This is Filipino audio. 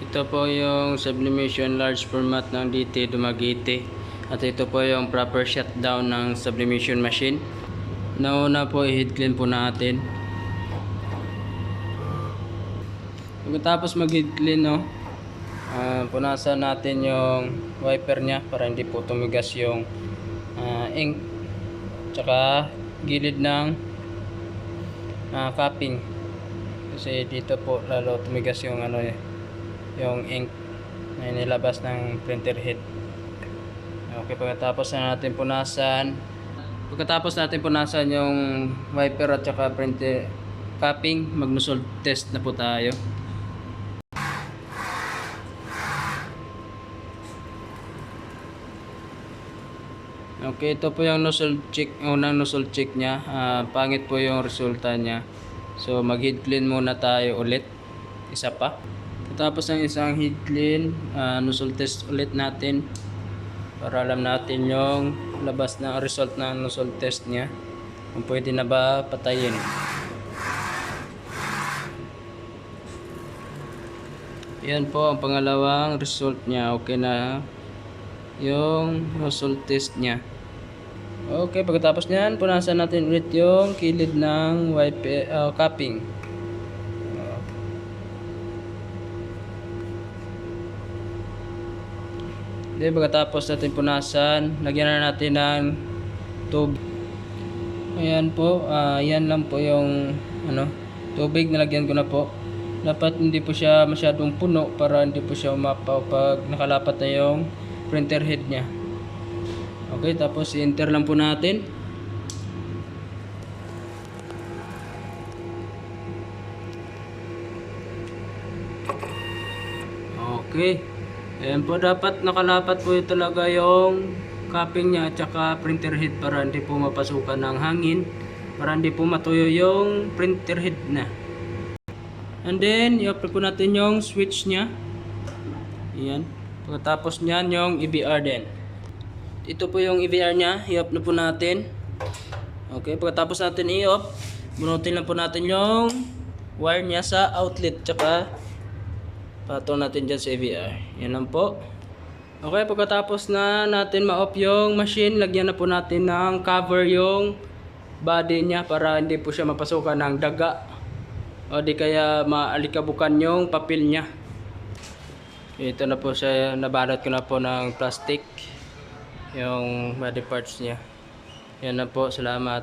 Ito po yung sublimation large format ng DT Dumaguete. At ito po yung proper shutdown ng sublimation machine. Nauna po i-heat clean po natin. Pagkatapos mag-heat clean, punasan natin yung wiper nya para hindi po tumigas yung ink tsaka gilid ng capping, kasi dito po lalo tumigas yung yung ink na inilabas ng printer head. Okay, pagkatapos natin punasan yung wiper at saka printer capping, mag-nozzle test na po tayo. Okay, ito po yung nozzle check, unang nozzle check nya. Pangit po yung resulta nya. So mag-head clean muna tayo ulit. Isa pa. Tapos ng isang head clean, nozzle test ulit natin para alam natin yung labas na result ng nozzle test nya. Kung pwede na ba patayin. Yan po ang pangalawang result nya. Okay na yung nozzle test nya. Okay, pagkatapos nyan, punasan natin ulit yung kilid ng wiper capping. Okay, pagkatapos natin punasan, lagyan na natin ng tubig. Ayan po, yan lang po yung tubig na lagyan ko na po. Dapat hindi po siya masyadong puno para hindi po siya umapaw pag nakalapat na yung printer head nya. Okay, tapos i-enter lang po natin. Okay. Ayan po, dapat nakalapat po talaga yung capping nya at saka printer head para hindi po mapasukan ng hangin, para hindi po matuyo yung printer head na. And then, i-open po natin yung switch nya. Ayan. Pagkatapos nyan, yung EBR din. Ito po yung EVR nya, i-off na po natin. Okay, pagkatapos natin i-off, bunutin lang po natin yung wire nya sa outlet, tsaka patong natin dyan sa EVR. Yan lang po. Okay, pagkatapos na natin ma-off yung machine, lagyan na po natin ng cover yung body nya para hindi po siya mapasukan ng daga o di kaya maalikabukan yung papel nya. Ito na po siya, nabalot ko na po ng plastic yung body parts niya. Yan na po, salamat.